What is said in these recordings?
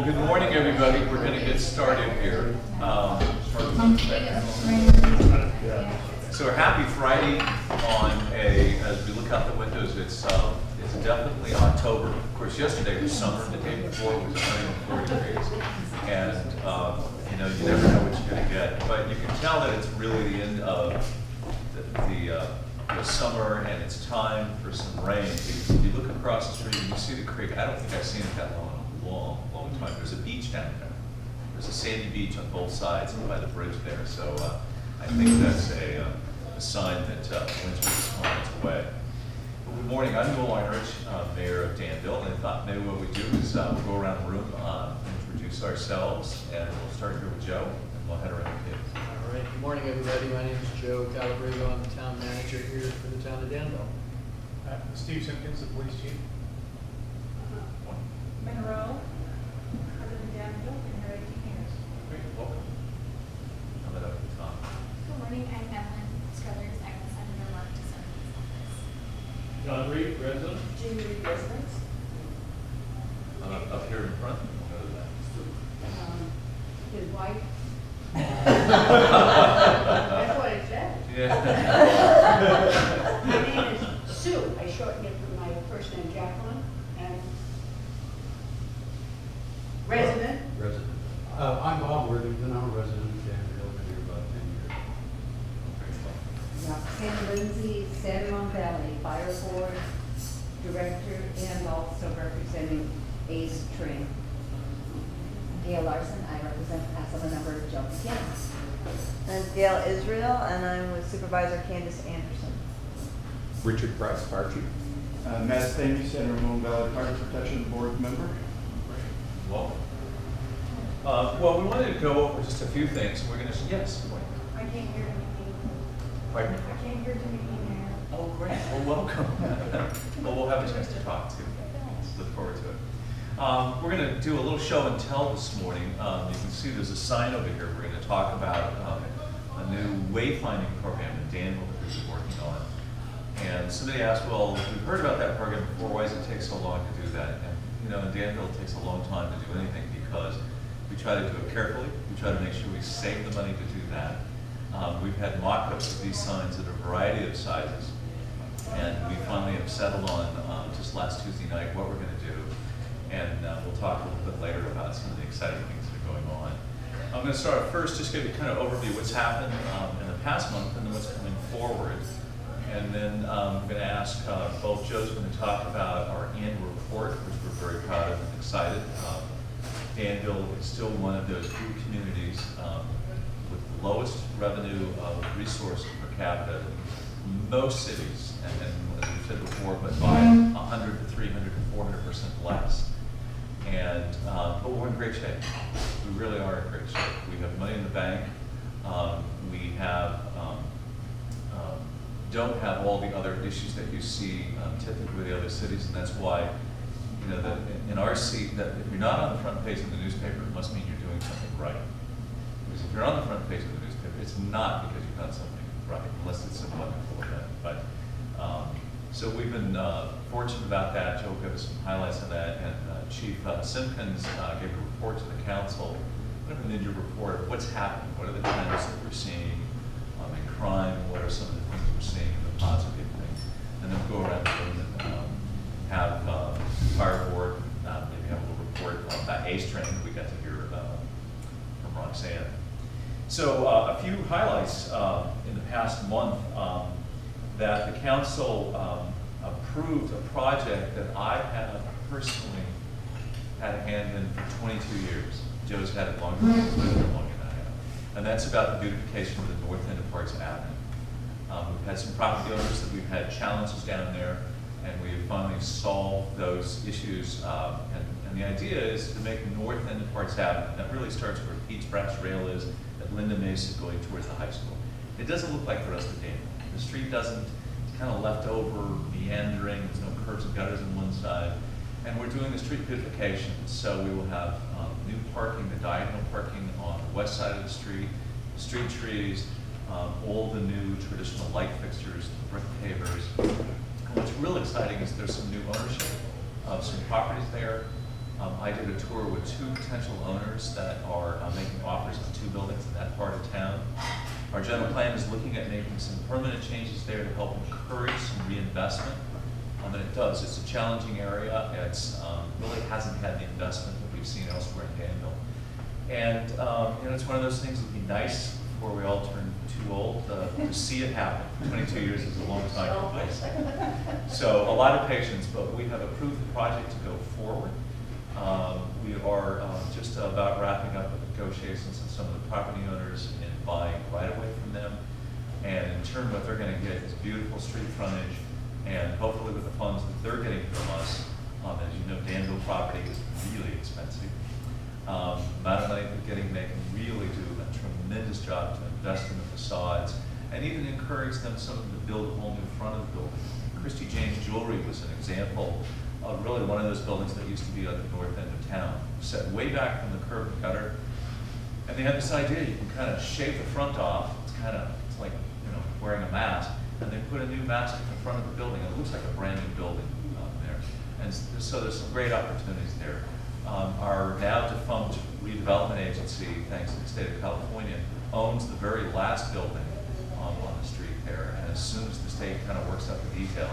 Good morning, everybody. We're going to get started here. So a happy Friday as we look out the windows, it's definitely October. Of course, yesterday was summer, the day before was 140 degrees. And you never know what you're going to get. But you can tell that it's really the end of the summer, and it's time for some rain. If you look across the street and you see the creek, I don't think I've seen it that long time. There's a beach down there. There's a sandy beach on both sides and by the bridge there. So I think that's a sign that winter is on its way. Well, good morning. I'm Newell Arnerich, Mayor of Danville, and I thought maybe what we do is we'll go around the room, introduce ourselves, and we'll start here with Joe, and we'll head around the table. All right. Good morning, everybody. My name is Joe Calabrigo. I'm the town manager here for the town of Danville. Steve Simpkins, the police chief. Monroe, I live in Danville, been here 18 years. Great, welcome. Coming up at the top. Good morning, I'm Evelyn Struthers. I'm the son of the Mark December's office. John Reed, resident. June Reed residents. Up here in front, we'll go to that. His wife. That's That's what it said. Yeah. My name is Sue. I shortened it from my first name, Jacqueline, and resident. Resident. I'm Bob Worthington. I'm a resident of Danville. Been here about 10 years. Roxanne Lindsay, San Ramon Valley Fire Board Director and also representing ACE Train. Gail Larson, I represent Pasadena member Joe McKenna. I'm Gail Israel, and I'm with Supervisor Candace Anderson. Richard Price, Fire Chief. Matt Staney, San Ramon Valley Fire Protection Board member. Welcome. Well, we wanted to go over just a few things. We're going to, yes. I came here to meet Pardon me? I came here to meet you, Mayor. Oh, great. Well, welcome. Well, we'll have a chance to talk too. Look forward to it. We're going to do a little show and tell this morning. You can see there's a sign over here. We're going to talk about a new wayfinding program in Danville that we've been working on. And somebody asked, well, we've heard about that program before. Why does it take so long to do that? And in Danville, it takes a long time to do anything because we try to do it carefully. We try to make sure we save the money to do that. We've had mock-ups of these signs at a variety of sizes. And we finally have settled on just last Tuesday night what we're going to do. And we'll talk a little bit later about some of the exciting things that are going on. I'm going to start first, just give you kind of overview what's happened in the past month and then what's coming forward. And then I'm going to ask both Joe's going to talk about our annual report, which we're very proud of and excited. Danville is still one of those few communities with the lowest revenue of resource per capita than most cities, and as we said before, but by 100 to 300 to 400% less. And but we're in great shape. We really are in great shape. We have money in the bank. We have don't have all the other issues that you see typically with the other cities, and that's why that in our seat that if you're not on the front page of the newspaper, it must mean you're doing something right. Because if you're on the front page of the newspaper, it's not because you've done something right, unless it's a wonderful event. But so we've been fortunate about that. Joe will give us some highlights on that, and Chief Simpkins gave a report to the council, kind of a ninja report of what's happening, what are the trends that we're seeing in crime, what are some of the things we're seeing in the positive things, and then we'll go around the room and have fire board, maybe have a little report about ACE training that we got to hear from Roxanne. So a few highlights in the past month. That the council approved a project that I have personally had a hand in for 22 years. Joe's had it longer, he's lived there longer than I have. And that's about the beautification of the north end of Parks Avenue. We've had some property owners that we've had challenges down there, and we have finally solved those issues. And the idea is to make north end of Parks Avenue. That really starts where Pete's Brass Rail is at Linda Mesa going towards the high school. It doesn't look like the rest of Danville. The street doesn't, it's kind of left over, meandering, there's no curbs and gutters on one side. And we're doing the street beautification, so we will have new parking, the diagonal parking on the west side of the street trees, all the new traditional light fixtures, the brick pavers. And what's real exciting is there's some new ownership of some properties there, I did a tour with 2 potential owners that are making offers on 2 buildings in that part of town. Our general plan is looking at making some permanent changes there to help encourage some reinvestment. And it does. It's a challenging area. It's really hasn't had the investment that we've seen elsewhere in Danville. And you know, it's one of those things that would be nice before we all turn too old to see it happen. 22 years is a long time to place. So a lot of patience, but we have approved the project to go forward. We are just about wrapping up the negotiations with some of the property owners and buying right away from them. And in turn, what they're going to get is beautiful street frontage, and hopefully with the funds that they're getting from us, as you know, Danville property is really expensive. The amount of money they're getting, they can really do a tremendous job to invest in the facades and even encourage them some of them to build a whole new front of the building. Christy James Jewelry was an example of really one of those buildings that used to be at the north end of town, set way back from the curb and gutter. And they had this idea, you can kind of shave the front off. It's like, you know, wearing a mask. And they put a new mask in the front of the building. It looks like a brand new building there. And so there's some great opportunities there. Our now defunct redevelopment agency, thanks to the state of California, owns the very last building on the street there. And as soon as the state kind of works out the details,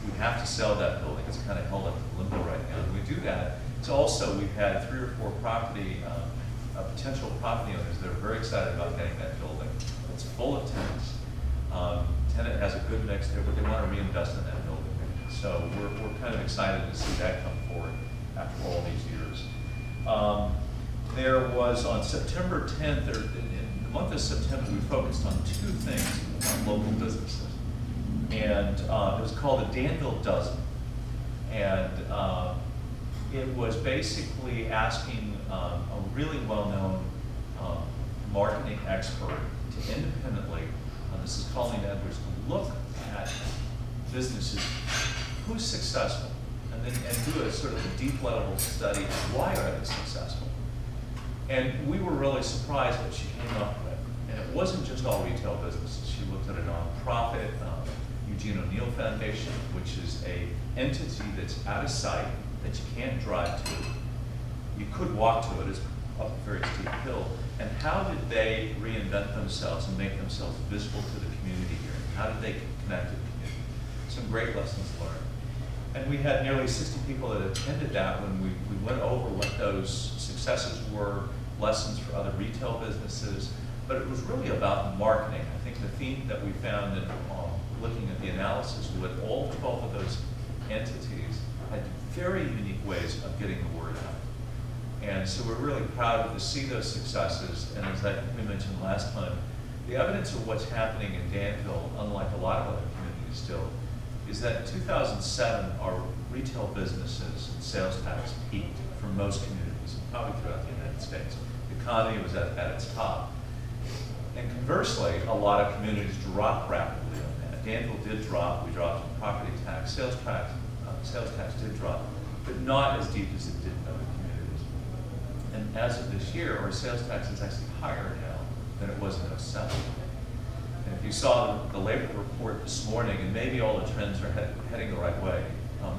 we have to sell that building. It's kind of held up in limbo right now. And we do that. It's also, we've had 3 or 4 potential property owners that are very excited about getting that building. It's full of tenants. Tenant has a good mix there, but they want to reinvest in that building. So we're kind of excited to see that come forward after all these years. There was on September 10th, in the month of September, we focused on 2 things on local businesses. And it was called the Danville Dozen. And it was basically asking a really well-known marketing expert to independently, this is Colleen Edwards, to look at businesses, who's successful, and do a sort of a deep level study of why are they successful. And we were really surprised what she came up with. And it wasn't just all retail businesses. She looked at a nonprofit, Eugene O'Neill Foundation, which is a entity that's out of sight, that you can't drive to. You could walk to it, it's up a very steep hill. And how did they reinvent themselves and make themselves visible to the community here? How did they connect to the community? Some great lessons learned. And we had nearly 60 people that attended that when we went over what those successes were, lessons for other retail businesses, but it was really about marketing. I think the theme that we found in looking at the analysis with all 12 of those entities had very unique ways of getting the word out. And so we're really proud to see those successes. And as I think we mentioned last time, the evidence of what's happening in Danville, unlike a lot of other communities still, is that in 2007, our retail businesses and sales tax peaked for most communities, probably throughout the United States. The economy was at its top. And conversely, a lot of communities dropped rapidly on that. Danville did drop. We dropped in property tax. Sales tax did drop, but not as deep as it did in other communities. And as of this year, our sales tax is actually higher now than it was in 2007. And if you saw the labor report this morning, and maybe all the trends are heading the right way,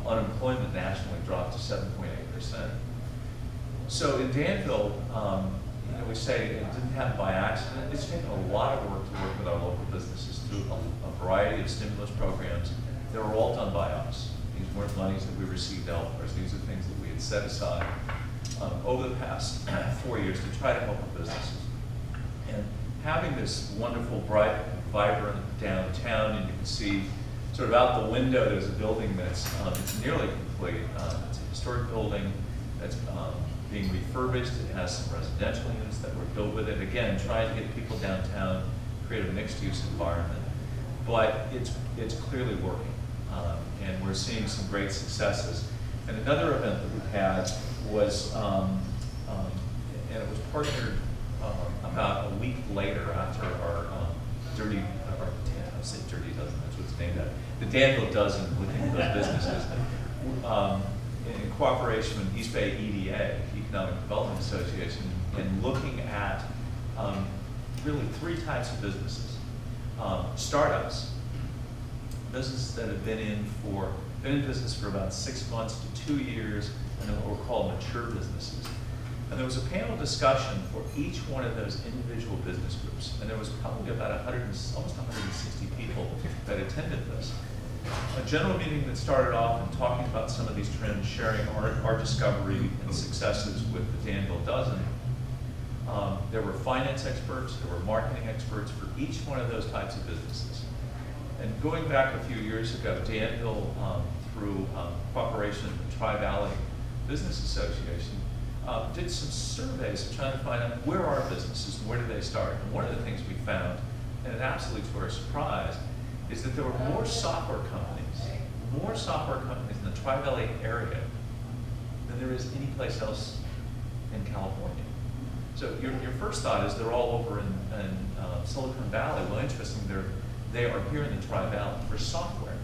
unemployment nationally dropped to 7.8%. So in Danville, we say it didn't happen by accident. It's taken a lot of work to work with our local businesses through a variety of stimulus programs. They were all done by us. These weren't monies that we received elsewhere. These are things that we had set aside over the past 4 years to try to help our businesses. And having this wonderful, bright, vibrant downtown, and you can see sort of out the window, there's a building that's it's nearly complete. It's a historic building that's being refurbished. It has some residential units that were built with it. Again, trying to get people downtown, create a mixed-use environment. But it's clearly working, and we're seeing some great successes. And another event that we had was, and it was partnered about a week later after our I say Dirty Dozen, that's what it's named after, the Danville Dozen, looking at those businesses, in cooperation with East Bay EDA, Economic Development Association, and looking at really 3 types of businesses. Startups, businesses that have been in for been in business for about 6 months to 2 years, and then what we're called mature businesses. And there was a panel discussion for each one of those individual business groups, and there was probably about almost 160 people that attended this. A general meeting that started off and talking about some of these trends, sharing our discovery and successes with the Danville Dozen. There were finance experts, there were marketing experts for each one of those types of businesses. And going back a few years ago, Danville, through cooperation with the Tri-Valley Business Association, did some surveys trying to find out where are businesses and where did they start. And one of the things we found, and absolutely to our surprise, is that there were more software companies in the Tri-Valley area than there is any place else in California. So your first thought is they're all over in Silicon Valley. Well, interesting, they are here in the Tri-Valley for software.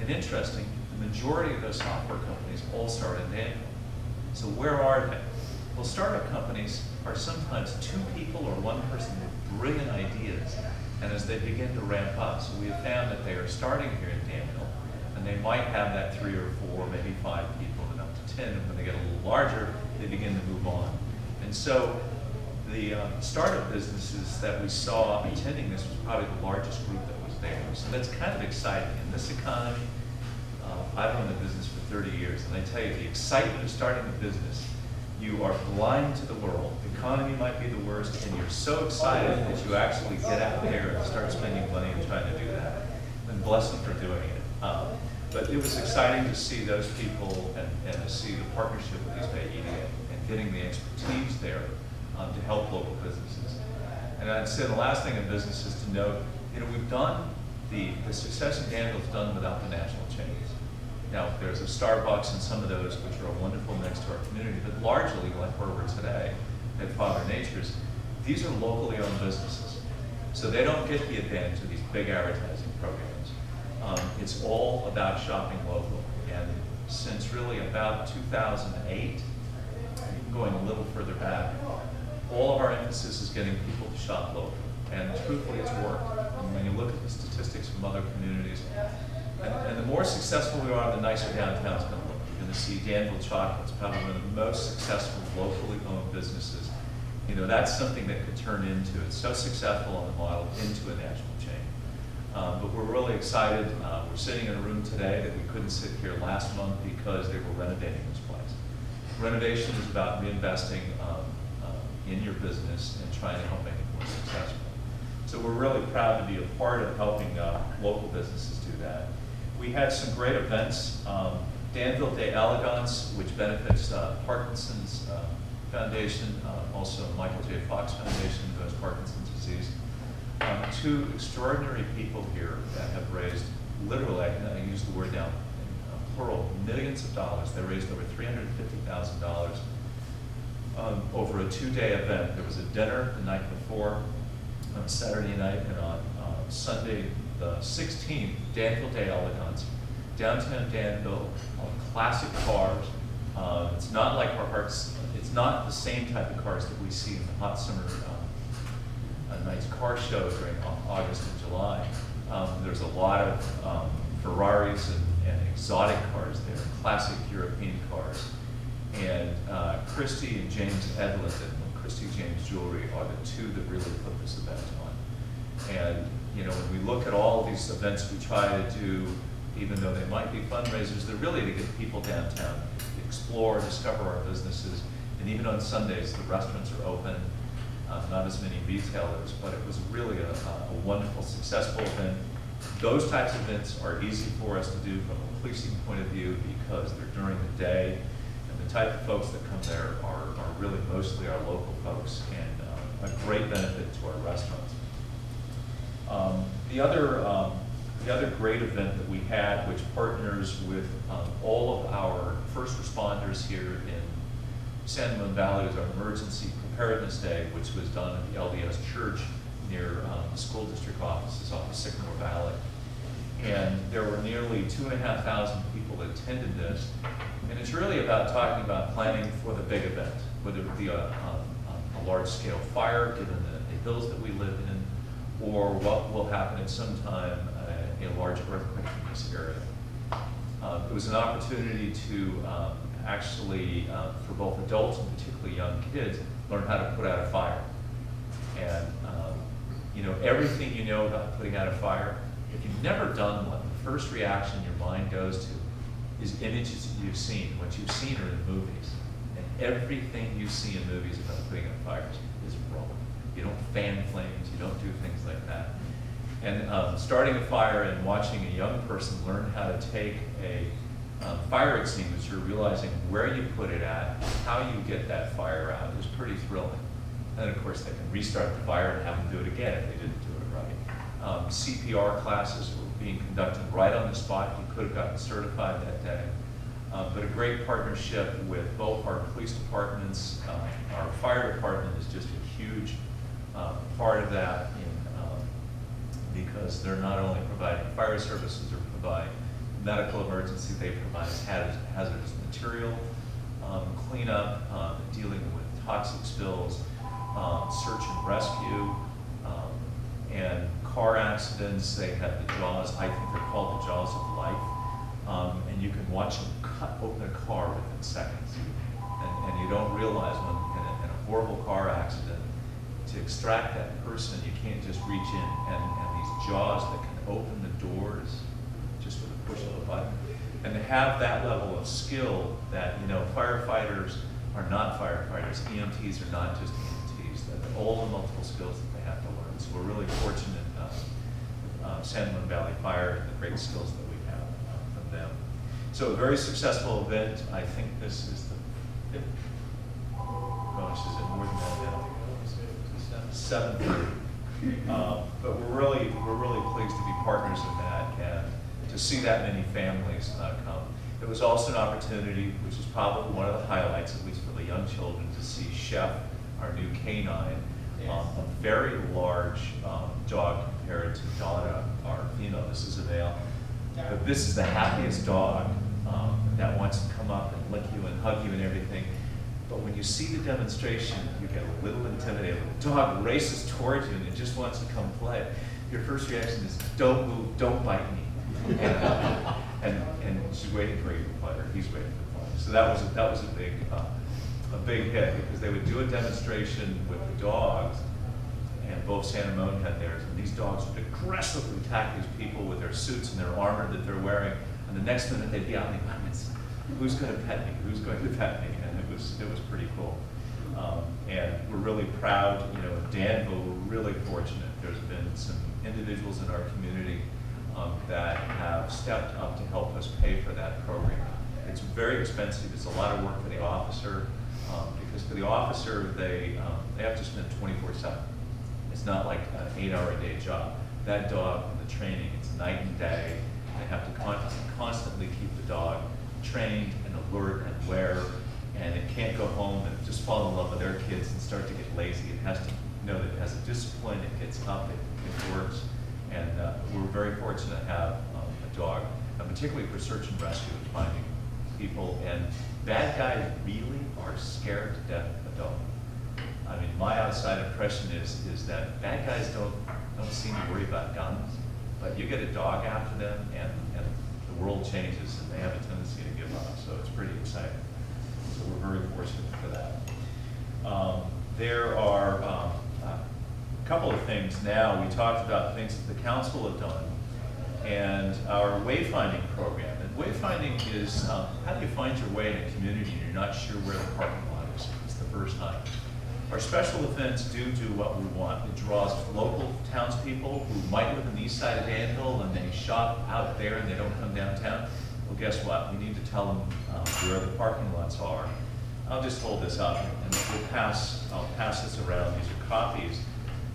And interesting, the majority of those software companies all start in Danville. So where are they? Well, startup companies are sometimes 2 people or 1 person with brilliant ideas, and as they begin to ramp up. So we have found that they are starting here in Danville, and they might have that 3 or 4, maybe 5 people, and up to 10, and when they get a little larger, they begin to move on. And so the startup businesses that we saw attending this was probably the largest group that was there. So that's kind of exciting. In this economy, I've been in the business for 30 years, and I tell you, the excitement of starting a business, you are blind to the world. The economy might be the worst, and you're so excited that you actually get out there and start spending money and trying to do that. And bless them for doing it. But it was exciting to see those people and to see the partnership with East Bay EDA and getting the expertise there to help local businesses. And I'd say the last thing in business is to note, we've done the success in Danville is done without the national chains. Now, there's a Starbucks and some of those which are wonderful next to our community, but largely, like where we're today, at Father Nature's, these are locally owned businesses. So they don't get the advantage of these big advertising programs. It's all about shopping local. And since really about 2008, going a little further back, all of our emphasis is getting people to shop local. And truthfully, it's worked. And when you look at the statistics from other communities, and the more successful we are, the nicer downtown's going to look. You're going to see Danville Chocolate's probably one of the most successful locally owned businesses. That's something that could turn into, it's so successful on the model, into a national chain. But we're really excited. We're sitting in a room today that we couldn't sit here last month because they were renovating this place. Renovation is about reinvesting in your business and trying to help make it more successful. So we're really proud to be a part of helping local businesses do that. We had some great events. Danville Dlegance, which benefits Parkinson's Foundation, also Michael J. Fox Foundation, who has Parkinson's disease. 2 extraordinary people here that have raised, literally, I use the word now in plural, millions of dollars. They raised over $350,000 over a 2-day event. There was a dinner the night before, on Saturday night, and on Sunday the 16th, Danville Dlegance, downtown Danville, classic cars. It's not like it's not the same type of cars that we see in the hot summer nights car show during August and July. There's a lot of Ferraris and exotic cars there, classic European cars. And Christy and James Edlund and Christy James Jewelry are the 2 that really put this event on. And when we look at all these events we try to do, even though they might be fundraisers, they're really to get people downtown, explore, discover our businesses. And even on Sundays, the restaurants are open, not as many retailers, but it was really a wonderful, successful event. Those types of events are easy for us to do from a policing point of view because they're during the day. And the type of folks that come there are really mostly our local folks and a great benefit to our restaurants. The other great event that we had, which partners with all of our first responders here in San Ramon Valley, is our Emergency Preparedness Day, which was done at the LDS Church near the school district offices off of Sycamore Valley. And there were nearly 2,500 people that attended this. And it's really about talking about planning for the big event, whether it be a large-scale fire, given the hills that we live in, or what will happen at some time, a large earthquake in this area. It was an opportunity to actually, for both adults and particularly young kids, learn how to put out a fire. And you know, everything you know about putting out a fire, if you've never done one, the first reaction your mind goes to is images that you've seen. What you've seen are in movies. And everything you see in movies about putting out fires is wrong. You don't fan flames, you don't do things like that. And starting a fire and watching a young person learn how to take a fire extinguisher, realizing where you put it at, how you get that fire out, is pretty thrilling. And of course, they can restart the fire and have them do it again if they didn't do it right. CPR classes were being conducted right on the spot. You could have gotten certified that day. But a great partnership with both our police departments. Our fire department is just a huge part of that because they're not only providing fire services or provide medical emergency, they provide hazardous material cleanup, dealing with toxic spills, search and rescue, and car accidents. They have the jaws, I think they're called the jaws of life, and you can watch them open a car within seconds. And you don't realize when in a horrible car accident, to extract that person, you can't just reach in, and these jaws that can open the doors just with a push of a button. And to have that level of skill that, you know, firefighters are not firefighters, EMTs are not just EMTs, that all the multiple skills that they have to learn. So we're really fortunate San Juan Valley Fire and the great skills that we have from them. So a very successful event. I think this is the fifth. Gosh, is it more than that now? 7:30. But we're really pleased to be partners in that and to see that many families come. It was also an opportunity, which is probably one of the highlights, at least for the young children, to see Chef, our new canine, a very large dog compared to Donna, our female. This is a male. But this is the happiest dog that wants to come up and lick you and hug you and everything. But when you see the demonstration, you get a little intimidated. The dog races towards you and it just wants to come play. Your first reaction is, don't move, don't bite me. And she's waiting for you to play, or he's waiting to play. So that was a big hit, because they would do a demonstration with the dogs, and both Santa Moan had theirs, and these dogs would aggressively attack these people with their suits and their armor that they're wearing, and the next minute they'd be out in the audience. Who's going to pet me? Who's going to pet me? And it was pretty cool. And we're really proud, you know, in Danville, we're really fortunate. There's been some individuals in our community that have stepped up to help us pay for that program. It's very expensive. It's a lot of work for the officer, because for the officer, they have to spend 24/7. It's not like an 8-hour-a-day job. That dog, the training, it's night and day. They have to constantly keep the dog trained and alert and aware, and it can't go home and just fall in love with their kids and start to get lazy. It has to know that it has a discipline, it gets up, it works, and we're very fortunate to have a dog, and particularly for search and rescue and finding people. And bad guys really are scared to death of a dog. I mean, my outside impression is that bad guys don't seem to worry about guns, but you get a dog after them, and the world changes, and they have a tendency to give up. So it's pretty exciting. So we're very fortunate for that. There are a couple of things now. We talked about things that the council have done, and our wayfinding program. And wayfinding is how do you find your way in a community and you're not sure where the parking lot is? It's the first time. Our special events do what we want. It draws local townspeople who might live on the east side of Danville and they shop out there and they don't come downtown. Well, guess what? We need to tell them where the parking lots are. I'll just hold this up and I'll pass this around. These are copies.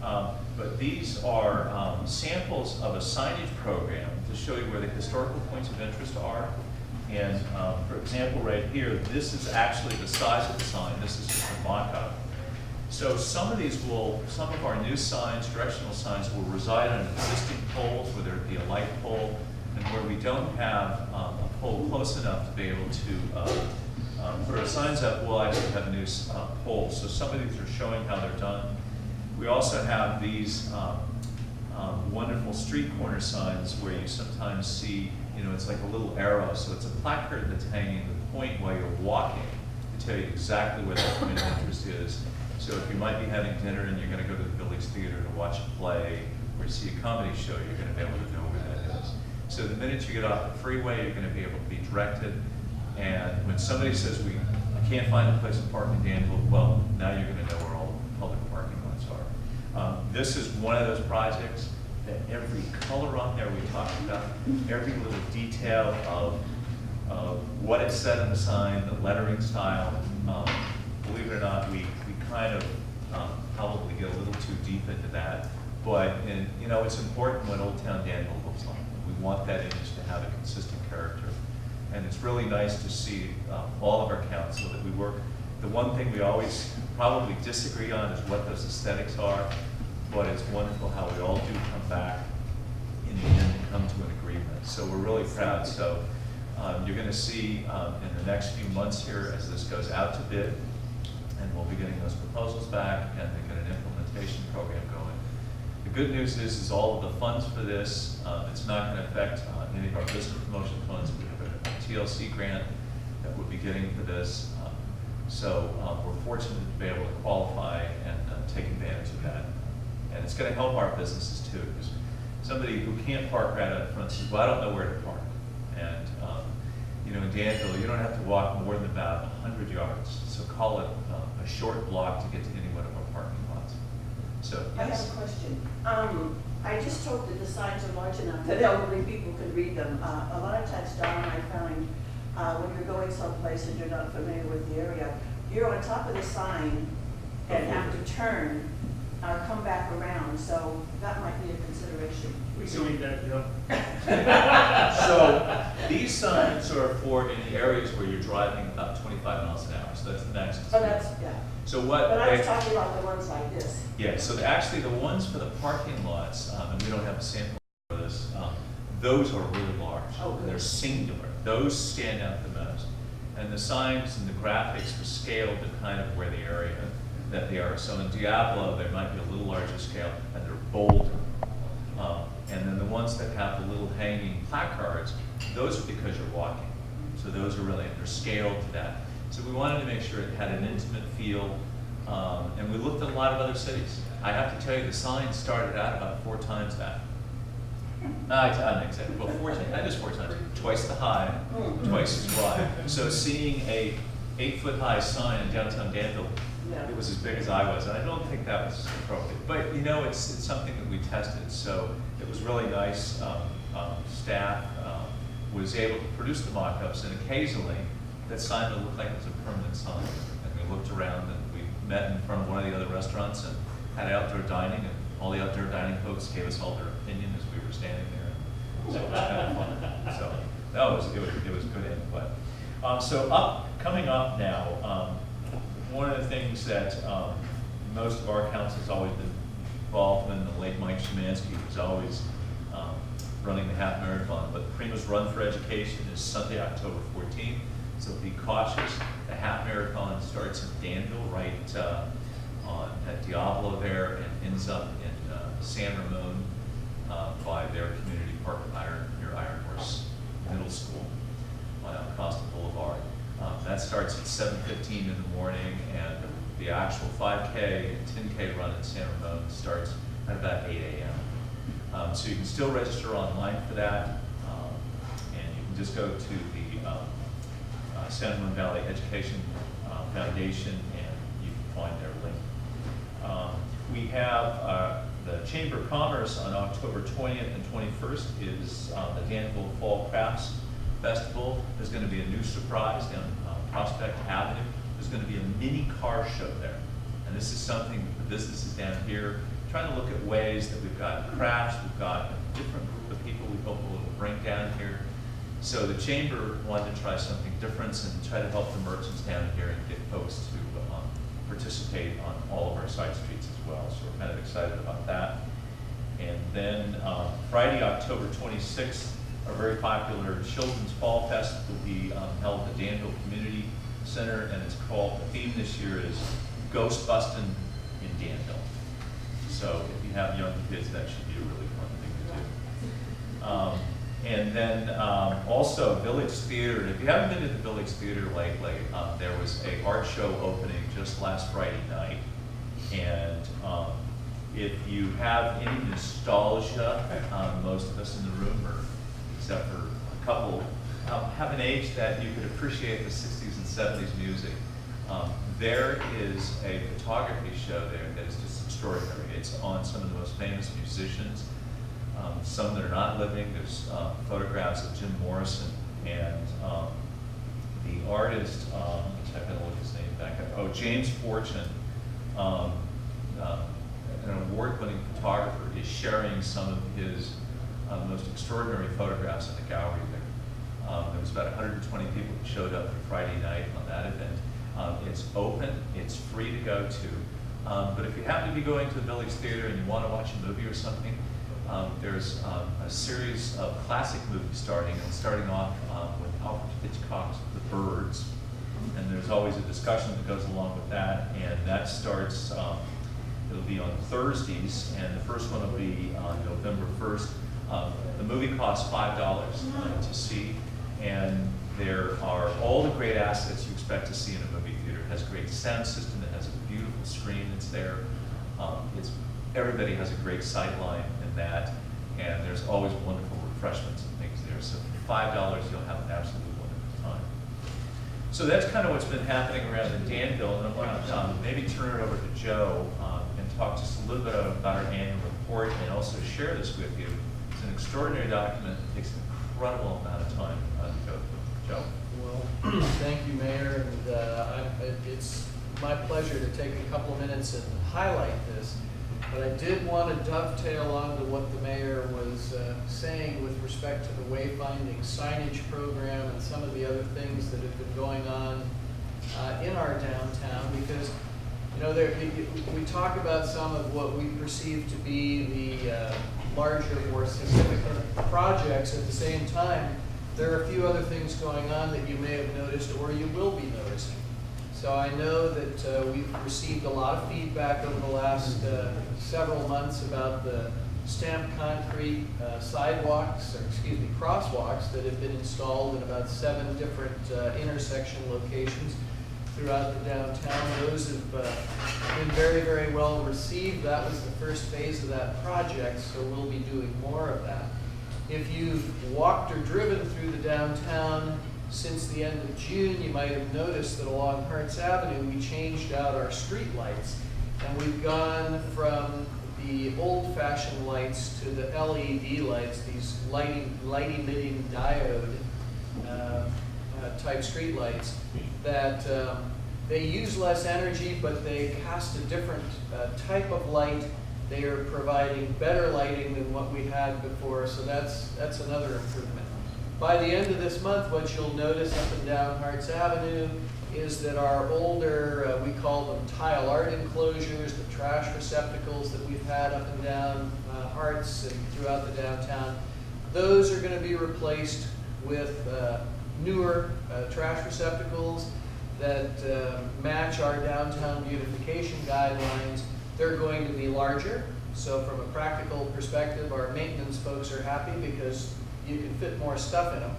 But these are samples of a signage program to show you where the historical points of interest are. And for example, right here, this is actually the size of the sign. This is just a mock-up. So some of our new signs, directional signs, will reside on existing poles, whether it be a light pole, and where we don't have a pole close enough to be able to put our signs up, we'll actually have new poles. So some of these are showing how they're done. We also have these wonderful street corner signs where you sometimes see you know, it's like a little arrow, so it's a placard that's hanging the point while you're walking to tell you exactly where that point of interest is. So if you might be having dinner and you're gonna go to the Village Theater to watch a play or see a comedy show, you're gonna be able to know where that is. So the minute you get off the freeway, you're gonna be able to be directed. And when somebody says, I can't find a place to park in Danville, well, now you're gonna know where all the public parking lots are. This is one of those projects that every color on there we talked about, every little detail of what it said on the sign, the lettering style. Believe it or not, we kind of probably get a little too deep into that. But you know, it's important what Old Town Danville looks like. We want that image to have a consistent character. And it's really nice to see all of our council that we work. The one thing we always probably disagree on is what those aesthetics are, but it's wonderful how we all do come back in the end and come to an agreement. So we're really proud. So you're going to see in the next few months here as this goes out to bid, and we'll be getting those proposals back and they get an implementation program going. The good news is all of the funds for this, it's not going to affect any of our business promotion funds. We have a TLC grant that we'll be getting for this. So we're fortunate to be able to qualify and take advantage of that. And it's going to help our businesses too, because somebody who can't park right out front says, well, I don't know where to park. And you know, in Danville, you don't have to walk more than about 100 yards. So call it a short block to get to any one of our parking lots. So, I have yes. a question. I just hope that the signs are large enough that elderly people can read them. A lot of times, Don, I find when you're going someplace and you're not familiar with the area, you're on top of the sign and have to turn or come back around. So that might be a consideration. We can read that, you know. So these signs are for in the areas where you're driving about 25 miles an hour. So that's the maximum. Oh, that's, yeah. So what? But I was talking about the ones like this. Yeah, so actually the ones for the parking lots, and we don't have a sample for this, those are really large. Oh, good. They're singular. Those stand out the most. And the signs and the graphics are scaled to kind of where the area that they are. So in Diablo, they might be a little larger scale, and they're bolder. And then the ones that have the little hanging placards, those are because you're walking. So those are really, they're scaled to that. So we wanted to make sure it had an intimate feel, and we looked at a lot of other cities. I have to tell you, the sign started out about 4 times that. I'm exactly, well, 4 times, not just 4 times, twice the height, twice as wide. So seeing a 8-foot high sign in downtown Danville, it was as big as I was, and I don't think that was appropriate. But you know, it's something that we tested, so it was really nice. Staff was able to produce the mock-ups, and occasionally that sign would look like it was a permanent sign. And we looked around and we met in front of one of the other restaurants and had outdoor dining, and all the outdoor dining folks gave us all their opinion as we were standing there. So it was kind of fun. So that was it was good input. So coming up now, one of the things that most of our council has always been involved in, the late Mike Szymanski was always running the half marathon, but Prima's Run for Education is Sunday, October 14th. So be cautious. The half marathon starts in Danville, right at Diablo there, and ends up in San Ramon by their community park near Iron Horse Middle School on Costa Boulevard. That starts at 7:15 in the morning, and the actual 5K and 10K run in San Ramon starts at about 8 a.m. So you can still register online for that, and you can just go to the San Ramon Valley Education Foundation, and you can find their link. We have the Chamber of Commerce on October 20th and 21st is the Danville Fall Crafts Festival. There's going to be a new surprise down Prospect Avenue. There's going to be a mini car show there. And this is something that the businesses down here trying to look at ways that we've got crafts, we've got a different group of people we hope will bring down here. So the Chamber wanted to try something different and try to help the merchants down here and get folks to participate on all of our side streets as well. So we're kind of excited about that. And then Friday, October 26th, our very popular Children's Fall Fest will be held at the Danville Community Center, and it's called, the theme this year is Ghost Bustin' in Danville. So if you have young kids, that should be a really fun thing to do. And then also Village Theater. And if you haven't been to the Village Theater lately, there was a art show opening just last Friday night. And if you have any nostalgia, most of us in the room, or except for a couple, have an age that you could appreciate the 60s and 70s music. There is a photography show there that is just extraordinary. It's on some of the most famous musicians, some that are not living. There's photographs of Jim Morrison and the artist, which I gotta look his name back up. Oh, James Fortune, an award-winning photographer, is sharing some of his most extraordinary photographs in the gallery there. There was about 120 people who showed up for Friday night on that event. It's open, it's free to go to, but if you happen to be going to the Village Theater and you want to watch a movie or something, there's a series of classic movies starting off with Alfred Hitchcock's The Birds, and there's always a discussion that goes along with that, and that starts, it'll be on Thursdays, and the first one will be on November 1st. The movie costs $5 to see, and there are all the great assets you expect to see in a movie theater. It has a great sound system, it has a beautiful screen that's there. Everybody has a great sight line in that, and there's always wonderful refreshments and things there. So for $5, you'll have an absolutely wonderful time. So that's kind of what's been happening around in Danville, and I want to maybe turn it over to Joe and talk just a little bit about our annual report, and also share this with you. It's an extraordinary document that takes an incredible amount of time to go through. Joe? Well, thank you, Mayor, and it's my pleasure to take a couple of minutes and highlight this. But I did want to dovetail onto what the mayor was saying with respect to the wayfinding signage program and some of the other things that have been going on in our downtown, because you know we talk about some of what we perceive to be the larger, more significant projects. At the same time, there are a few other things going on that you may have noticed or you will be noticing. So I know that we've received a lot of feedback over the last several months about the stamped concrete sidewalks, or excuse me, crosswalks that have been installed in about 7 different intersection locations throughout the downtown. Those have been very, very well received. That was the first phase of that project, so we'll be doing more of that. If you've walked or driven through the downtown since the end of June, you might have noticed that along Harts Avenue we changed out our street lights, and we've gone from the old-fashioned lights to the LED lights, these light-emitting diode type street lights that they use less energy, but they cast a different type of light. They are providing better lighting than what we had before, so that's another improvement. By the end of this month, what you'll notice up and down Harts Avenue is that our older, we call them tile art enclosures, the trash receptacles that we've had up and down Harts and throughout the downtown, those are going to be replaced with newer trash receptacles that match our downtown beautification guidelines. They're going to be larger, so from a practical perspective, our maintenance folks are happy because you can fit more stuff in them.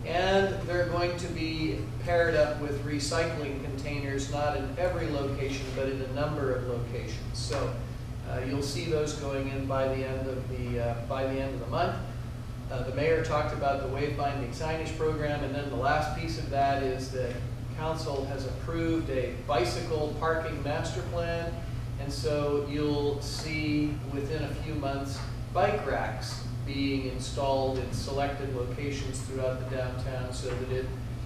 And they're going to be paired up with recycling containers, not in every location, but in a number of locations. So you'll see those going in by the end of the month. The mayor talked about the wayfinding signage program, and then the last piece of that is that council has approved a bicycle parking master plan, and so you'll see within a few months bike racks being installed in selected locations throughout the downtown so that it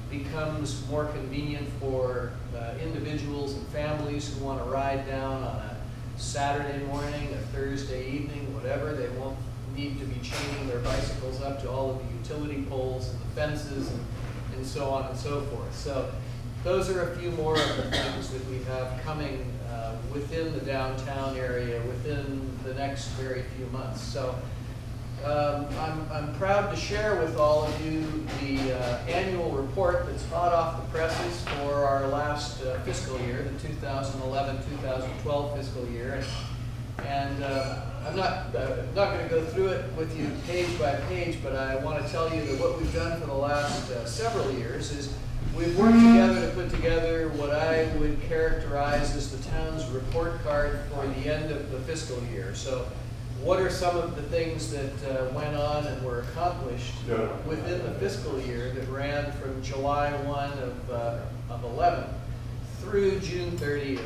becomes more convenient for individuals and families who want to ride down on a Saturday morning, a Thursday evening, whatever. They won't need to be chaining their bicycles up to all of the utility poles and the fences and so on and so forth. So those are a few more of the things that we have coming within the downtown area within the next very few months. So I'm proud to share with all of you the annual report that's hot off the presses for our last fiscal year, the 2011-2012 fiscal year. And I'm not going to go through it with you page by page, but I want to tell you that what we've done for the last several years is we've worked together to put together what I would characterize as the town's report card for the end of the fiscal year. So what are some of the things that went on and were accomplished within the fiscal year that ran from July 1 of 11 through June 30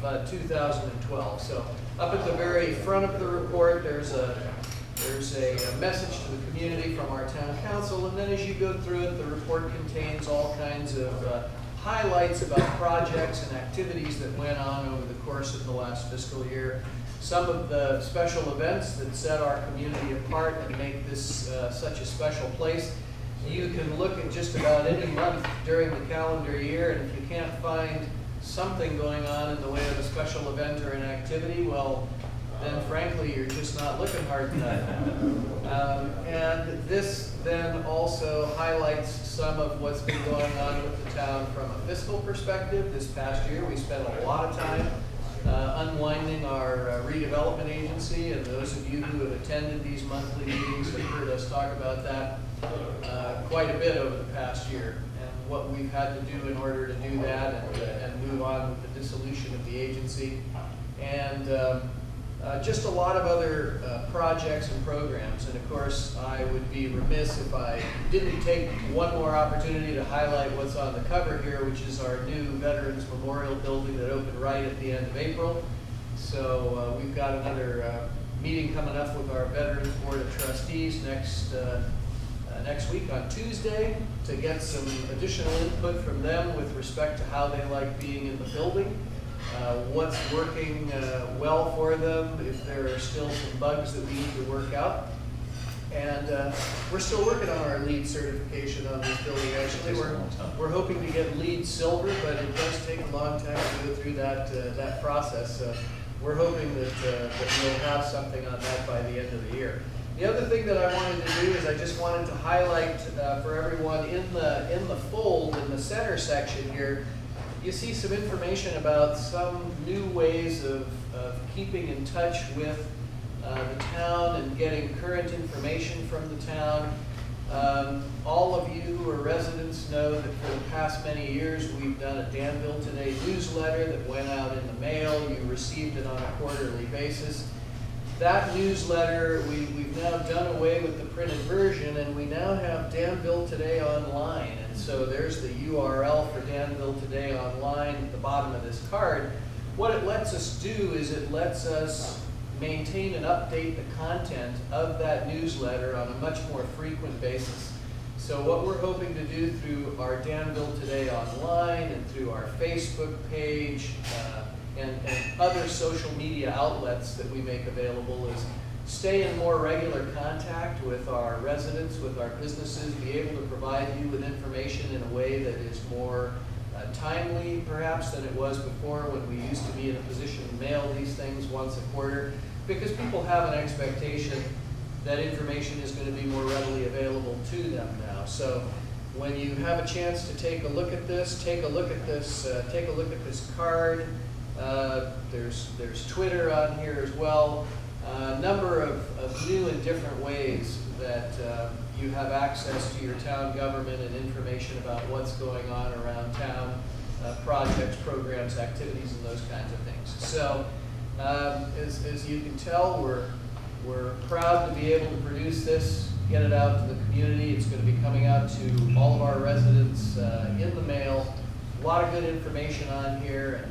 of 2012. So up at the very front of the report, there's a message to the community from our town council, and then as you go through it, the report contains all kinds of highlights about projects and activities that went on over the course of the last fiscal year. Some of the special events that set our community apart and make this such a special place. You can look at just about any month during the calendar year, and if you can't find something going on in the way of a special event or an activity, well, then frankly, you're just not looking hard enough. And this then also highlights some of what's been going on with the town from a fiscal perspective. This past year, we spent a lot of time unwinding our redevelopment agency, and those of you who have attended these monthly meetings have heard us talk about that quite a bit over the past year, and what we've had to do in order to do that and move on with the dissolution of the agency, and just a lot of other projects and programs. And of course, I would be remiss if I didn't take one more opportunity to highlight what's on the cover here, which is our new Veterans Memorial Building that opened right at the end of April. So we've got another meeting coming up with our Veterans Board of Trustees next week on Tuesday to get some additional input from them with respect to how they like being in the building. What's working well for them, if there are still some bugs that we need to work out. And we're still working on our LEED certification on this building. Actually, we're hoping to get LEED silver, but it does take a long time to go through that process. We're hoping that we'll have something on that by the end of the year. The other thing that I wanted to do is I just wanted to highlight for everyone in the fold, in the center section here, you see some information about some new ways of keeping in touch with the town and getting current information from the town. All of you who are residents know that for the past many years we've done a Danville Today newsletter that went out in the mail. You received it on a quarterly basis. That newsletter, we've now done away with the printed version, and we now have Danville Today Online. And so there's the URL for Danville Today Online at the bottom of this card. What it lets us do is it lets us maintain and update the content of that newsletter on a much more frequent basis. So what we're hoping to do through our Danville Today Online and through our Facebook page, and other social media outlets that we make available is stay in more regular contact with our residents, with our businesses, be able to provide you with information in a way that is more timely perhaps than it was before, when we used to be in a position to mail these things once a quarter, because people have an expectation that information is going to be more readily available to them now. So when you have a chance to take a look at this, take a look at this card. There's Twitter on here as well. A number of new and different ways that you have access to your town government and information about what's going on around town, projects, programs, activities, and those kinds of things. So as you can tell, we're proud to be able to produce this, get it out to the community. It's going to be coming out to all of our residents in the mail. A lot of good information on here.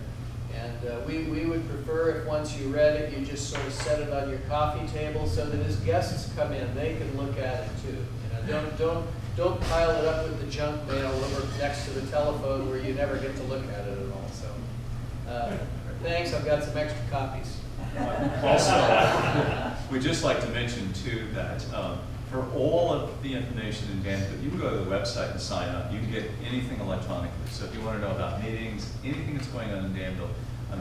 And we would prefer if once you read it, you just sort of set it on your coffee table so that as guests come in, they can look at it too. You know, don't pile it up with the junk mail over next to the telephone where you never get to look at it at all. So thanks, I've got some extra copies. Also, we'd just like to mention too that for all of the information in Danville, you can go to the website and sign up. You can get anything electronically. So if you want to know about meetings, anything that's going on in Danville,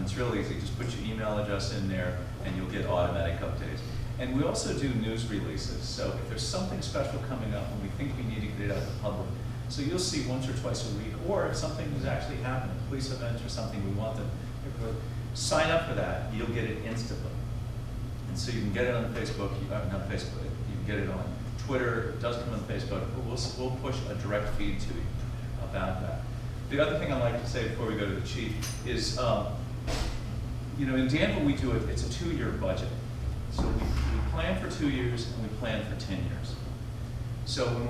it's real easy. Just put your email address in there and you'll get automatic updates. And we also do news releases. So if there's something special coming up and we think we need to get it out to the public, so you'll see once or twice a week, or if something is actually happening, a police event or something, we want them to sign up for that, you'll get it instantly. And so you can get it on Facebook, not Facebook, you can get it on Twitter, it does come on Facebook, we'll push a direct feed to you about that. The other thing I'd like to say before we go to the chief is, you know, in Danville we do it, it's a 2-year budget. So we plan for 2 years and we plan for 10 years. So when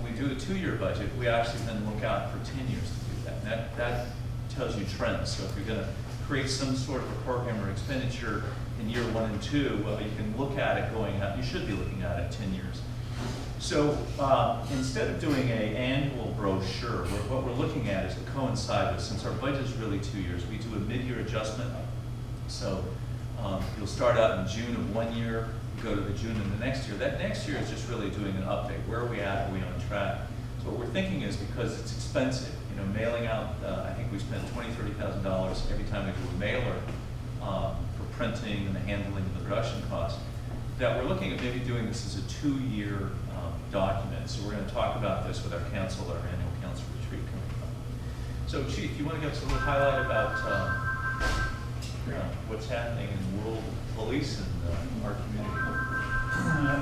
we do the 2-year budget, we actually then look out for 10 years to do that. And that tells you trends. So if you're gonna create some sort of a program or expenditure in year 1 and 2, well, you can look at it going out, you should be looking at it 10 years. So instead of doing an annual brochure, what we're looking at is to coincide with, since our budget is really 2 years, we do a mid-year adjustment. So you'll start out in June of 1 year, go to the June of the next year. That next year is just really doing an update. Where are we at? Are we on track? So what we're thinking is, because it's expensive, you know, mailing out, I think we spend $20,000, $30,000 every time we do a mailer for printing and the handling of the production costs, that we're looking at maybe doing this as a 2-year document. So we're going to talk about this with our council at our annual council retreat coming up. So Chief, you want to give us a little highlight about what's happening in world police and our community?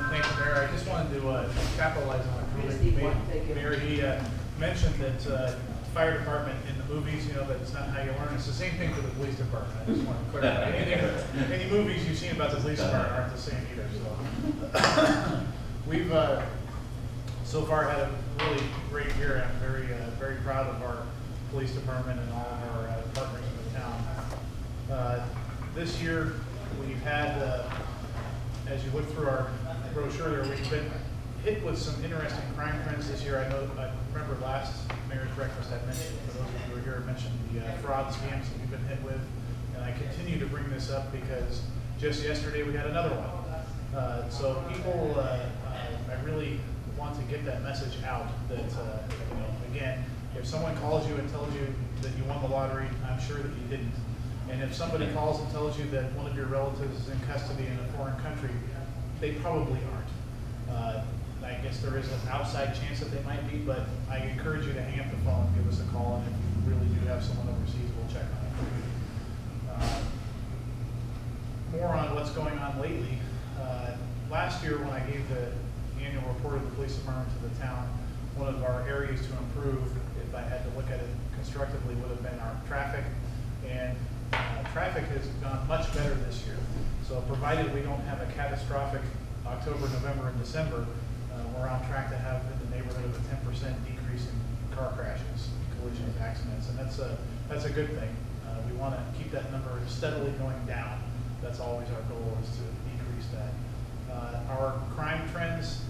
Thank you, Mayor. I just wanted to capitalize on what Steve, thank you. Mayor, he mentioned that fire department in the movies, you know, that's not how you learn. It's the same thing for the police department. I just want to clarify. Any movies you've seen about the police department aren't the same either. So we've so far had a really great year. I'm very proud of our police department and all of our partners in the town. This year we've had, as you look through our brochure there, we've been hit with some interesting crime trends this year. I remember last Mayor's Breakfast I mentioned, for those of you who were here, I mentioned the fraud scams that we've been hit with. And I continue to bring this up because just yesterday we had another one. So people, I really want to get that message out that, you know, again, if someone calls you and tells you that you won the lottery, I'm sure that you didn't. And if somebody calls and tells you that one of your relatives is in custody in a foreign country, they probably aren't. I guess there is an outside chance that they might be, but I encourage you to hang up the phone, give us a call, and if you really do have someone overseas, we'll check on it. More on what's going on lately. Last year when I gave the annual report of the police department to the town, one of our areas to improve, if I had to look at it constructively, would have been our traffic. And traffic has gone much better this year. So provided we don't have a catastrophic October, November, and December, we're on track to have in the neighborhood of a 10% decrease in car crashes, collisions, accidents, and that's a good thing. We want to keep that number steadily going down. That's always our goal, is to decrease that. Our crime trends,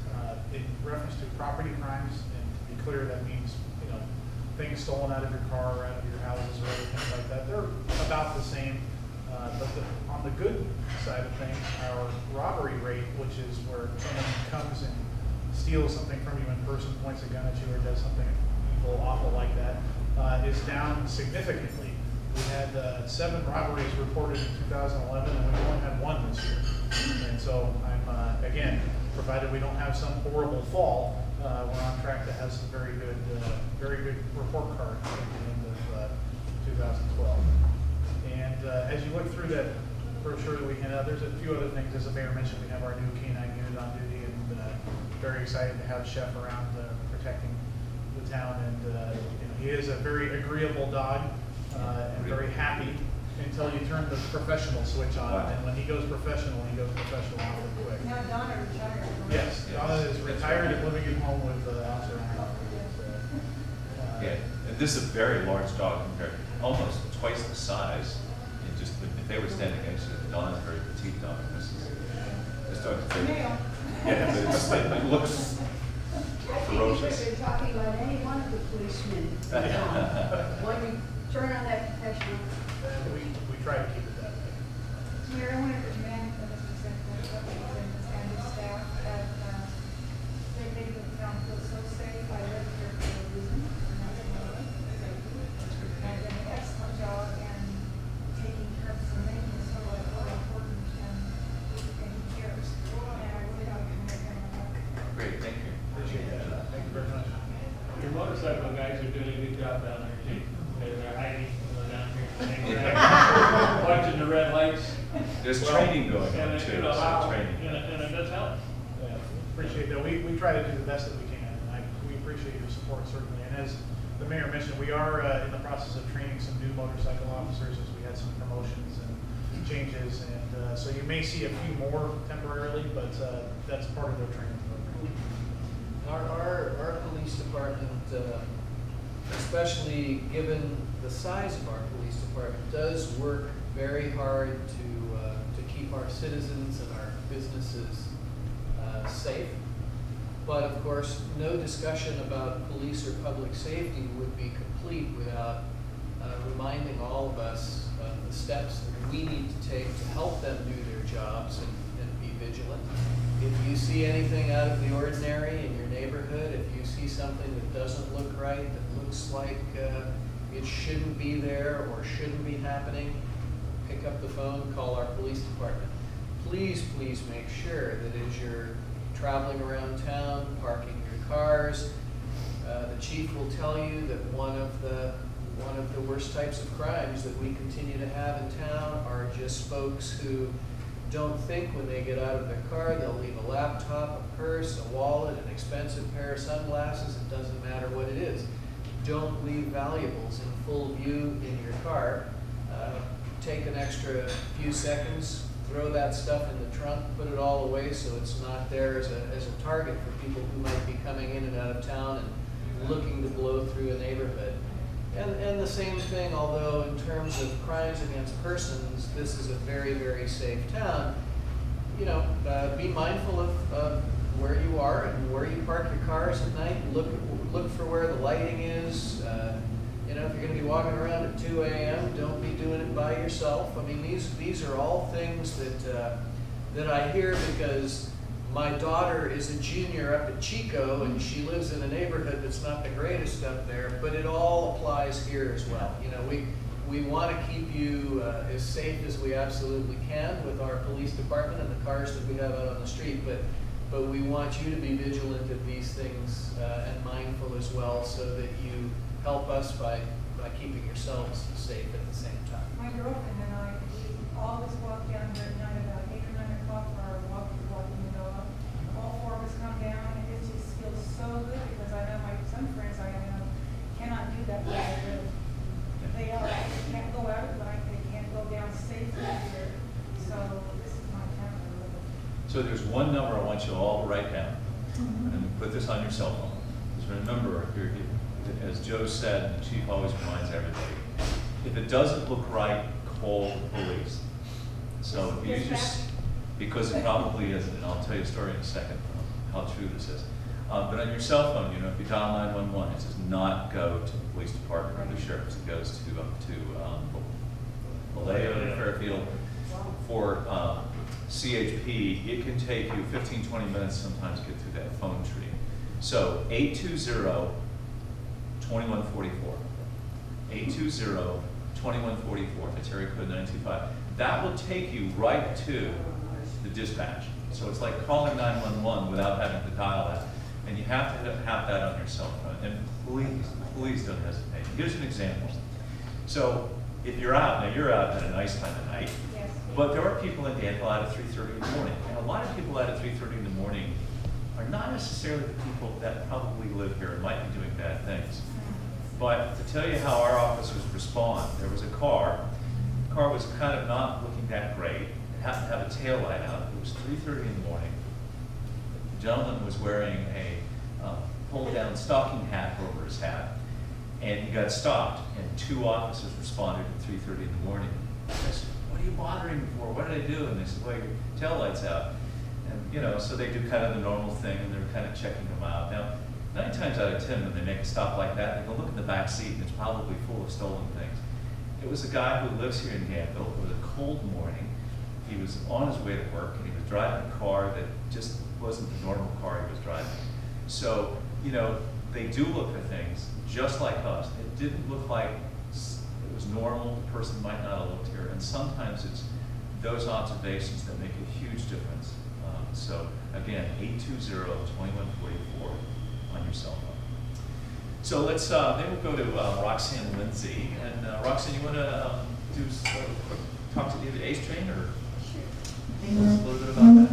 in reference to property crimes, and to be clear, that means, you know, things stolen out of your car or out of your houses or anything like that, they're about the same. But on the good side of things, our robbery rate, which is where someone comes and steals something from you in person, points a gun at you, or does something evil, awful like that, is down significantly. We had 7 robberies reported in 2011, and we only had 1 this year. And so I'm, again, provided we don't have some horrible fall, we're on track to have some very good report card at the end of 2012. And as you look through that brochure that we hand out, there's a few other things. As the mayor mentioned, we have our new K-9 unit on duty, and very excited to have Chef around protecting the town. And you know, he is a very agreeable dog and very happy until you turn the professional switch on. And when he goes professional awfully quick. Now Donna retired. Yes, Donna is retired and living at home with Officer Arnerich. Yeah, and this is a very large dog compared, almost twice the size. It just, if they were standing next to it, Donna's a very petite dog. This dog is very, yeah, but it looks ferocious. I think you could have been talking about any one of the policemen. When you turn on that professional. We try to keep it that way. Mayor, I wanted to commend Mr. Sinclair and his staff that they make the town feel so safe. I live here for a reason, and that's another safety. And did an excellent job in taking trips and making this so really important, and he cares. And I really don't commend him on that. Great, thank you. Appreciate that. Thank you very much. Your motorcycle guys are doing a good job down there too. They're hiding down here. Watching the red lights. There's Well, training going And, on too, you know, so training. and it does help. Yeah, appreciate that. We try to do the best that we can, and we appreciate your support certainly. And as the mayor mentioned, we are in the process of training some new motorcycle officers as we had some promotions and changes. And so you may see a few more temporarily, but that's part of their training program. Our police department, especially given the size of our police department, does work very hard to keep our citizens and our businesses safe. But of course, no discussion about police or public safety would be complete without reminding all of us of the steps that we need to take to help them do their jobs and be vigilant. If you see anything out of the ordinary in your neighborhood, if you see something that doesn't look right, that looks like it shouldn't be there or shouldn't be happening, pick up the phone, call our police department. Please, please make sure that as you're traveling around town, parking your cars, the chief will tell you that one of the worst types of crimes that we continue to have in town are just folks who don't think when they get out of their car, they'll leave a laptop, a purse, a wallet, an expensive pair of sunglasses. It doesn't matter what it is. Don't leave valuables in full view in your car. Take an extra few seconds, throw that stuff in the trunk, put it all away so it's not there as a target for people who might be coming in and out of town and looking to blow through a neighborhood. And the same thing, although in terms of crimes against persons, this is a very, very safe town. You know, be mindful of where you are and where you park your cars at night. Look for where the lighting is. You know, if you're going to be walking around at 2 a.m., don't be doing it by yourself. I mean, these are all things that I hear because my daughter is a junior up at Chico, and she lives in a neighborhood that's not the greatest up there, but it all applies here as well. You know, we want to keep you as safe as we absolutely can with our police department and the cars that we have out on the street, but we want you to be vigilant of these things and mindful as well so that you help us by keeping yourselves safe at the same time. My girlfriend and I, we always walk down here at night about 8 or 9 o'clock for our walking the dog. All four of us come down, and it just feels so good because I know some friends I know cannot do that where they live. They can't go out at night, they can't go down safely here. So this is my town to live in. So there's one number I want you all to write down, and put this on your cell phone. Just remember, as Joe said, the chief always reminds everybody, if it doesn't look right, call the police. So if you just, because it probably isn't, and I'll tell you a story in a second how true this is. But on your cell phone, you know, if you dial 911, it does not go to the police department or the sheriff's. It goes to Vallejo and Fairfield. For CHP, it can take you 15, 20 minutes sometimes to get through that phone tree. So 820-2144. 820-2144, that's area code 925. That will take you right to the dispatch. So it's like calling 911 without having to dial that. And you have to have that on your cell phone. And please don't hesitate. Here's an example. So if you're out, now you're out at a nice time of night, Yes. but there are people in Danville out at 3:30 in the morning. And a lot of people out at 3:30 in the morning are not necessarily the people that probably live here and might be doing bad things. But to tell you how our officers respond, there was a car. The car was kind of not looking that great. It happened to have a tail light out. It was 3:30 in the morning. The gentleman was wearing a pull-down stocking hat over his hat, and he got stopped. And two officers responded at 3:30 in the morning. I said, "What are you bothering me for? What did I do?" And they said, "Well, your tail light's out." And you know, so they do kind of the normal thing, and they're kind of checking them out. Now, 9 times out of 10, when they make a stop like that, they go look in the back seat, and it's probably full of stolen things. It was a guy who lives here in Danville. It was a cold morning. He was on his way to work, and he was driving a car that just wasn't the normal car he was driving. So, you know, they do look for things just like us. It didn't look like it was normal. The person might not have looked here. And sometimes it's those observations that make a huge difference. So, again, 820-2144 on your cell phone. So let's, maybe we'll go to Roxanne Lindsay. And Roxanne, you want to do a quick talk to the ACE train, or? Sure. Tell us a little bit about that.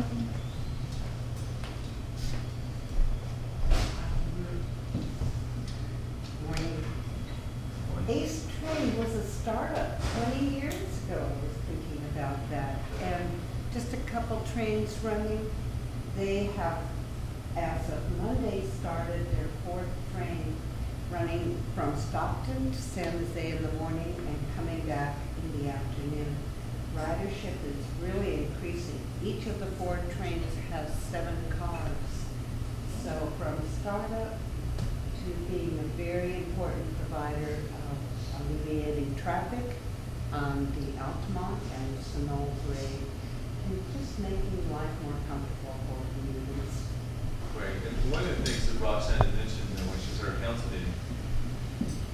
Ace Train was a startup 20 years ago, I was thinking about that. And just a couple trains running. They have, as of Monday, started their 4th train running from Stockton to San Jose in the morning and coming back in the afternoon. Ridership is really increasing. Each of the 4 trains has 7 cars. So from startup to being a very important provider of alleviating traffic on the Altamont and Sonoma grade, and just making life more comfortable for commuters. Great. And one of the things that Roxanne had mentioned when she's at our council meeting,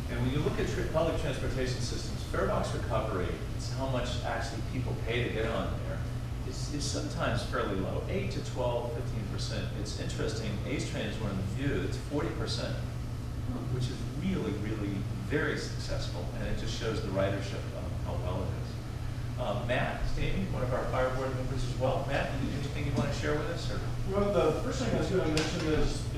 and when you look at public transportation systems, fare box recovery, it's how much actually people pay to get on there, is sometimes fairly low, 8 to 12, 15%. It's interesting, Ace Train is one of the few, it's 40%, which is really, really very successful, and it just shows the ridership of how well it is. Matt Stamey, one of our fire board members as well. Matt, anything you want to share with us? Or? Well, the first thing I was going to mention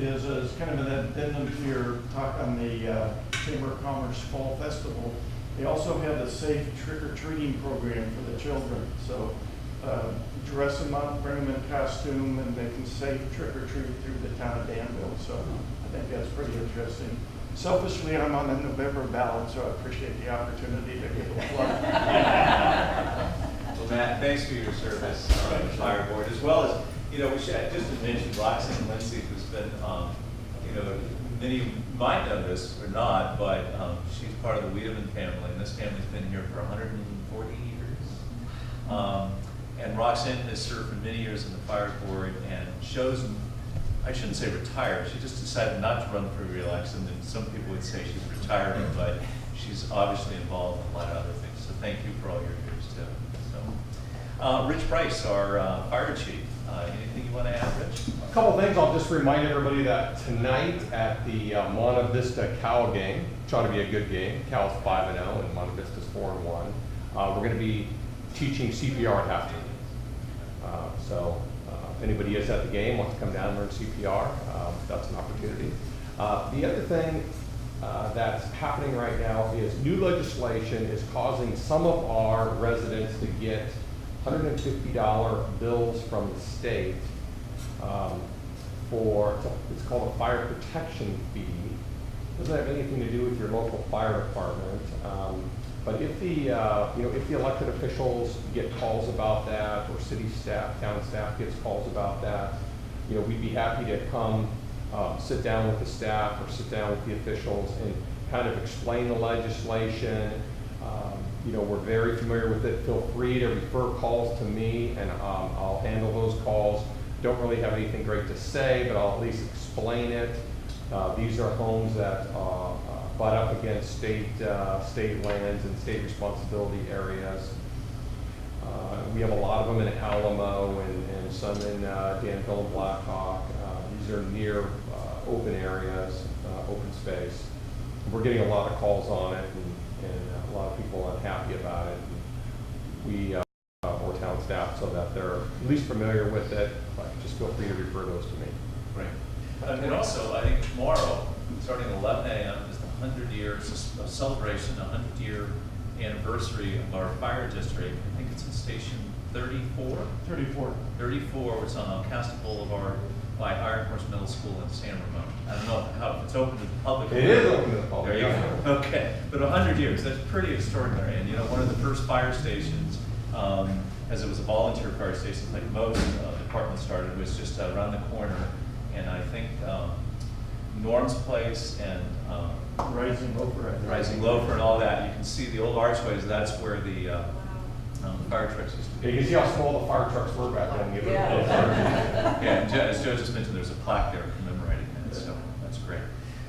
is kind of an addendum to your talk on the Chamber of Commerce Fall Festival. They also have a safe trick-or-treating program for the children. So dress them up, bring them in costume, and they can safe trick-or-treat through the town of Danville. So I think that's pretty interesting. Selfishly, I'm on the November ballot, so I appreciate the opportunity to give a plug. Well, Matt, thanks for your service on the fire board, as well as, we should just to mention Roxanne Lindsay, who's been, many might know this or not, but she's part of the Wiedemann family, and this family's been here for 140 years. And Roxanne has served for many years in the fire board and chosen, I shouldn't say retired, she just decided not to run for re-election, and some people would say she's retiring, but she's obviously involved in a lot of other things, so thank you for all your years too. So, Rich Price, our fire chief, anything you want to add, Rich? A couple things. I'll just remind everybody that tonight at the Monta Vista Cal game, which ought to be a good game. Cal's 5-0 and Monta Vista's 4-1. We're going to be teaching CPR at halftime. So if anybody is at the game, wants to come down and learn CPR, that's an opportunity. The other thing that's happening right now is new legislation is causing some of our residents to get $150 bills from the state it's called a fire protection fee. It doesn't have anything to do with your local fire department. But if the if the elected officials get calls about that, or city staff, town staff gets calls about that, we'd be happy to come sit down with the staff or sit down with the officials and kind of explain the legislation. We're very familiar with it. Feel free to refer calls to me, and I'll handle those calls. Don't really have anything great to say, but I'll at least explain it. These are homes that butt up against state lands and state responsibility areas. We have a lot of them in Alamo and some in Danville and Blackhawk. These are near open areas, open space. We're getting a lot of calls on it, and a lot of people are unhappy about it. We or town staff, so that they're at least familiar with it, but just feel free to refer those to me. Right. And also, I think tomorrow, starting at 11 a.m., is the 100-year celebration, 100-year anniversary of our fire district. I think it's in station 34? 34. 34, which is on Alcasta Boulevard by Iron Horse Middle School in San Ramon. I don't know how it's open to the public. It is open to the public. There you go. Okay, but 100 years, that's pretty extraordinary. And one of the first fire stations, as it was a volunteer fire station, like most departments started, was just around the corner. And I think Norm's Place and Rising Loafer and all that, you can see the old archways, that's where the fire trucks used to be. You can see how small the fire trucks were back then. Yeah, and as Joe just mentioned, there's a plaque there commemorating that, so that's great.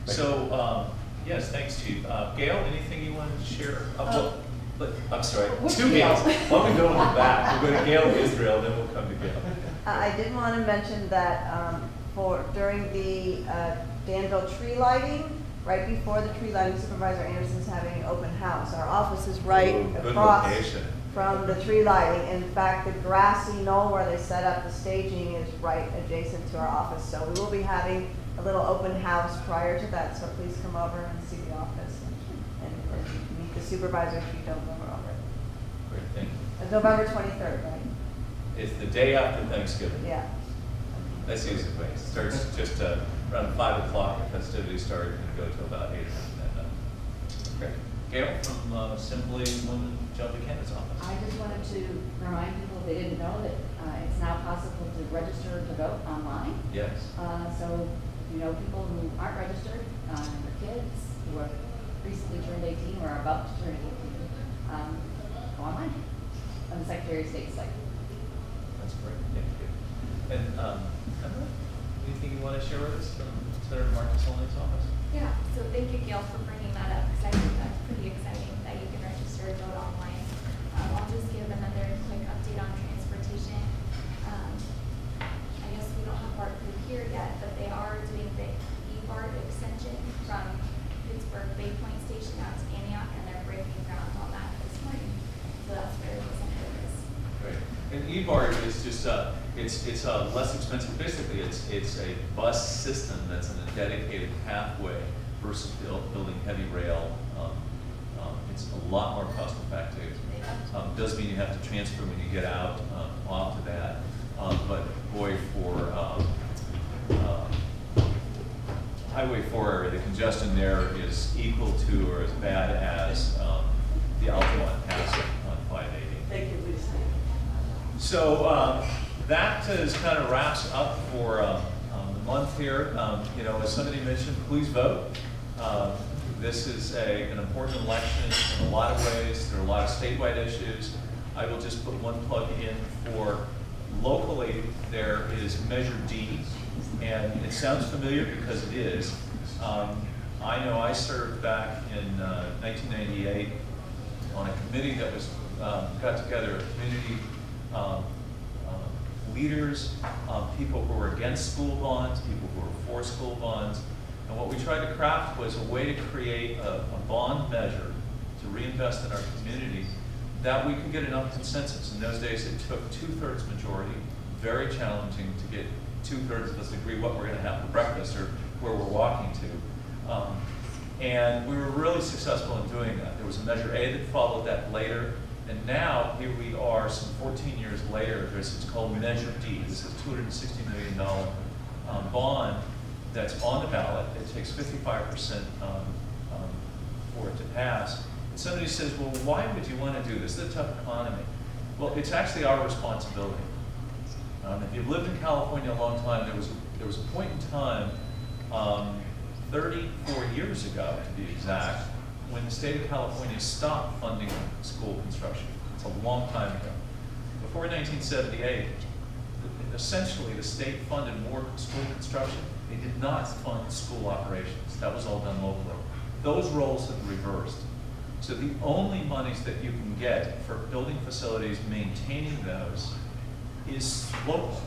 So, yes, thanks, Chief. Gail, anything you wanted to share? I'm sorry, two Gails. Why don't we go in the back? We'll go to Gail Israel, then we'll come to Gail. I did want to mention that during the Danville tree lighting, right before the tree lighting, Supervisor Anderson's having an open house. Our office is right Good across location. from the tree lighting. In fact, the grassy knoll where they set up the staging is right adjacent to our office. So we will be having a little open house prior to that, so please come over and see the office and meet the supervisor if you don't know her already. Great, thank you. It's November 23rd, right? It's the day after Thanksgiving. Yeah. That's the easiest way. It starts just around 5 o'clock, the festivities start and go till about 8 o'clock. Great. Gail from Simply Women Joe Buchanan's office. I just wanted to remind people, they didn't know that it's now possible to register to vote online. Yes. So, you know, people who aren't registered, their kids who have recently turned 18 or are about to turn 18, go online on the Secretary of State's site. That's great. Thank you. And Emma, anything you want to share with us from Senator Marcus Olney's office? Yeah, so thank you, Gail, for bringing that up, because I think that's pretty exciting that you can register and vote online. I'll just give another quick update on transportation. I guess we don't have Bart Group here yet, but they are doing the E-BART extension from Pittsburgh Bay Point Station out to Antioch, and they're breaking ground on that this morning. So that's very exciting. Great. And E-BART is just it's less expensive. Basically, it's a bus system that's in a dedicated pathway versus building heavy rail. It's a lot more cost effective. Does mean you have to transfer when you get out off to that. But boy, for Highway 4 area, the congestion there is equal to or as bad as the Altamont Pass on 580. Thank you, Lisa. So that is kind of wraps up for the month here. You know, as somebody mentioned, please vote. This is an important election in a lot of ways. There are a lot of statewide issues. I will just put one plug in for locally. There is Measure D, and it sounds familiar because it is. I know I served back in 1998 on a committee that was got together community leaders, people who were against school bonds, people who were for school bonds. And what we tried to craft was a way to create a bond measure to reinvest in our community that we could get enough consensus. In those days, it took 2/3 majority, very challenging to get 2/3 of us to agree what we're going to have for breakfast or where we're walking to. And we were really successful in doing that. There was a Measure A that followed that later. And now, here we are, some 14 years later, it's called Measure D. This is a $260 million bond that's on the ballot. It takes 55% for it to pass. And somebody says, well, why would you want to do this? It's a tough economy. Well, it's actually our responsibility. If you've lived in California a long time, there was a point in time, 34 years ago to be exact, when the state of California stopped funding school construction. It's a long time ago. Before 1978, essentially the state funded more school construction. They did not fund school operations. That was all done locally. Those roles have reversed. So the only monies that you can get for building facilities, maintaining those, is local.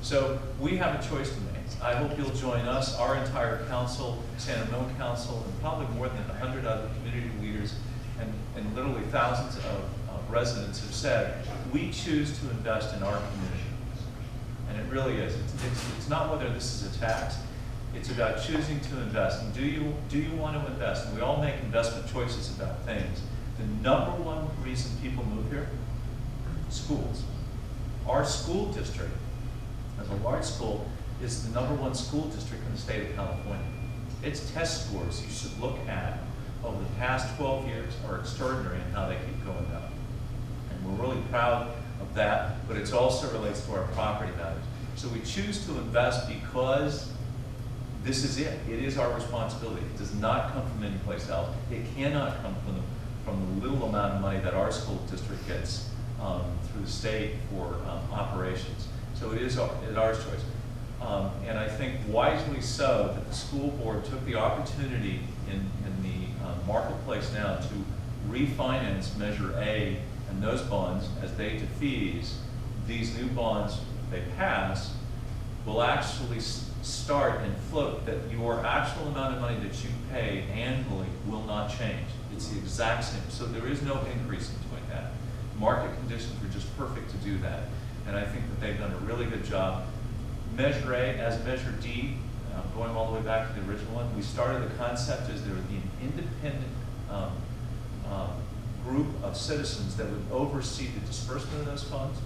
So we have a choice to make. I hope you'll join us, our entire council, San Ramon Council, and probably more than 100 other community leaders, and literally thousands of residents have said, we choose to invest in our community. And it really is. It's not whether this is a tax. It's about choosing to invest. And do you want to invest? And we all make investment choices about things. The number one reason people move here, schools. Our school district, as a large school, is the number one school district in the state of California. Its test scores you should look at over the past 12 years are extraordinary in how they keep going up. And we're really proud of that, but it also relates to our property values. So we choose to invest because this is it. It is our responsibility. It does not come from any place else. It cannot come from the little amount of money that our school district gets through the state for operations. So it is our choice. And I think wisely so that the school board took the opportunity in the marketplace now to refinance Measure A and those bonds as they defease. These new bonds, if they pass, will actually start and float, that your actual amount of money that you pay annually will not change. It's the exact same. So there is no increase in doing that. market conditions were just perfect to do that. And I think that they've done a really good job. Measure A as Measure D, going all the way back to the original one, we started the concept as there would be an independent group of citizens that would oversee the disbursement of those funds,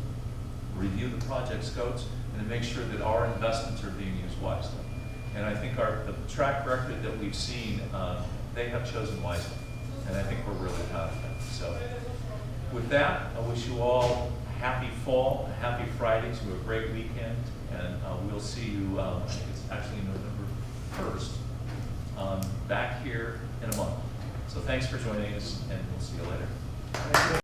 review the project scopes, and to make sure that our investments are being used wisely. And I think the track record that we've seen, they have chosen wisely. And I think we're really proud of them. So with that, I wish you all a happy fall, a happy Friday, to a great weekend. And we'll see you, I think it's actually November 1st, back here in a month. So thanks for joining us, and we'll see you later.